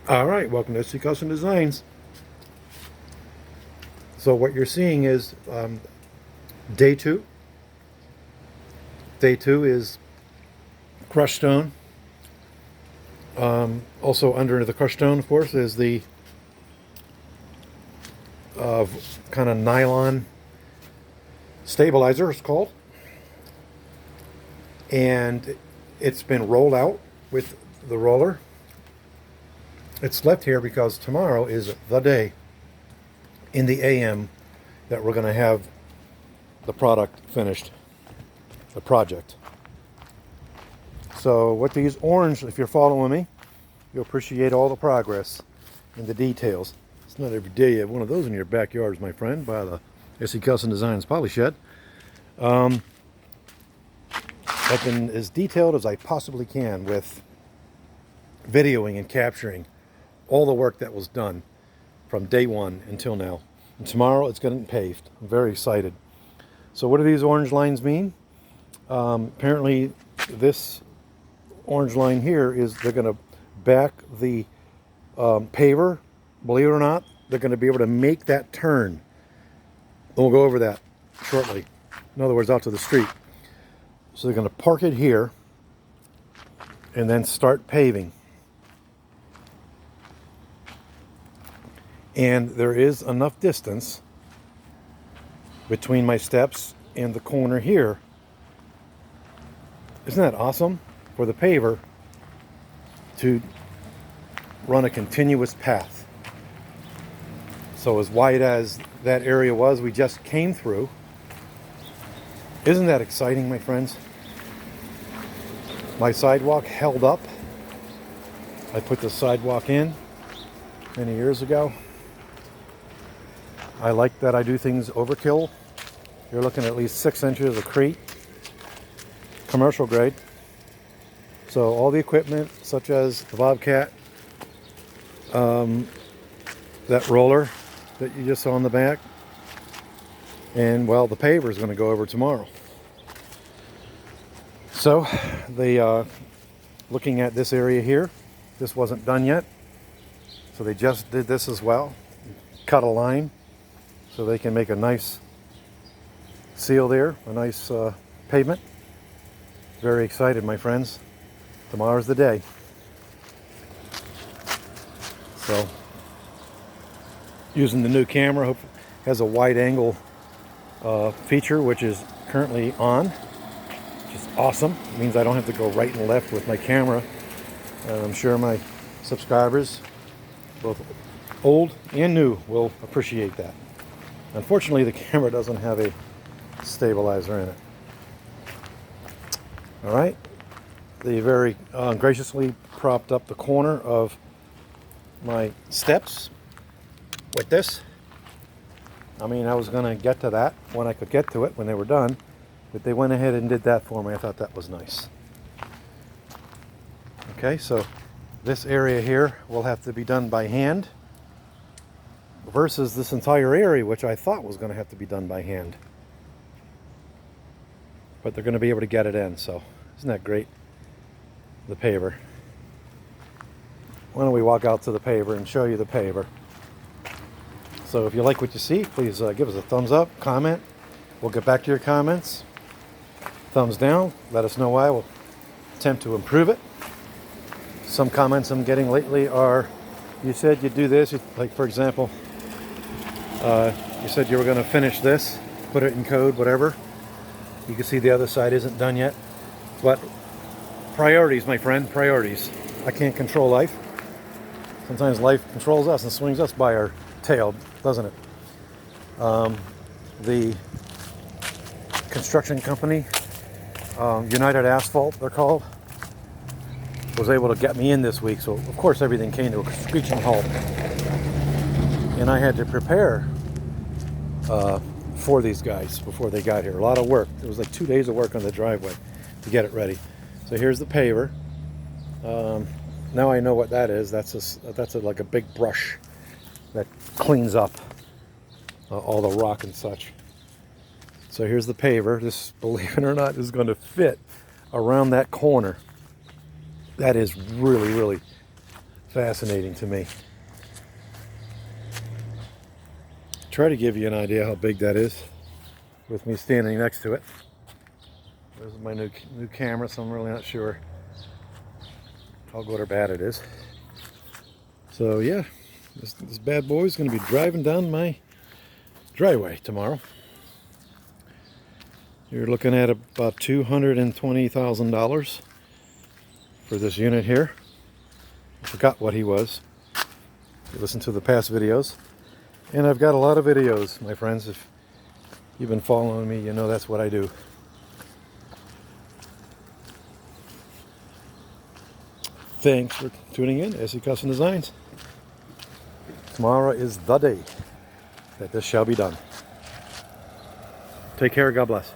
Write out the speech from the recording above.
All right, welcome to SC Custom Designs. So what you're seeing is day two. Day two is crushed stone. Also under the crushed stone, of course, is the kind of nylon stabilizer, it's called. And it's been rolled out with the roller. It's left here because tomorrow is the day in the AM that we're going to have the product finished, the project. So with these orange, if you're following me, you'll appreciate all the progress and the details. It's not every day you have one of those in your backyards, my friend, by the SC Custom Designs Poly Shed. I've been as detailed as I possibly can with videoing and capturing all the work that was done from day one until now. And tomorrow it's getting paved. I'm very excited. So what do these orange lines mean? Apparently this orange line here is they're going to back the paver. Believe it or not, they're going to be able to make that turn. And we'll go over that shortly. In other words, out to the street. So they're going to park it here and then start paving. And there is enough distance between my steps and the corner here. Isn't that awesome? For the paver to run a continuous path. So as wide as that area was we just came through, isn't that exciting, my friends? My sidewalk held up. I put the sidewalk in many years ago. I like that I do things overkill. You're looking at least 6 inches of crete, commercial grade. So all the equipment, such as the Bobcat, that roller that you just saw in the back, and well, the paver is going to go over tomorrow. So looking at this area here, this wasn't done yet. So they just did this as well. Cut a line so they can make a nice seal there, a nice pavement. Very excited, my friends. Tomorrow's the day. So using the new camera, hope has a wide angle feature, which is currently on, which is awesome. It means I don't have to go right and left with my camera. I'm sure my subscribers, both old and new, will appreciate that. Unfortunately, the camera doesn't have a stabilizer in it. All right. They very graciously propped up the corner of my steps with this. I mean, I was going to get to that when I could get to it when they were done, but they went ahead and did that for me. I thought that was nice. Okay, so this area here will have to be done by hand versus this entire area, which I thought was going to have to be done by hand. But they're going to be able to get it in, so isn't that great? The paver. Why don't we walk out to the paver and show you the paver? So if you like what you see, please give us a thumbs up, comment. We'll get back to your comments. Thumbs down, let us know why. We'll attempt to improve it. Some comments I'm getting lately are, you said you'd do this, like for example, you said you were going to finish this, put it in code, whatever. You can see the other side isn't done yet. But priorities, my friend, priorities. I can't control life. Sometimes life controls us and swings us by our tail, doesn't it? The construction company, United Asphalt, they're called, was able to get me in this week. So, of course, everything came to a screeching halt. And I had to prepare for these guys before they got here. A lot of work. It was like 2 days of work on the driveway to get it ready. So here's the paver. Now I know what that is. That's like a big brush that cleans up all the rock and such. So here's the paver. This, believe it or not, is going to fit around that corner. That is really, really fascinating to me. Try to give you an idea how big that is with me standing next to it. This is my new camera, so I'm really not sure how good or bad it is. So yeah, this bad boy is going to be driving down my driveway tomorrow. You're looking at about $220,000 for this unit here. I forgot what he was. You listen to the past videos. And I've got a lot of videos, my friends. If you've been following me, you know that's what I do. Thanks for tuning in, SE Custom Designs. Tomorrow is the day that this shall be done. Take care, God bless.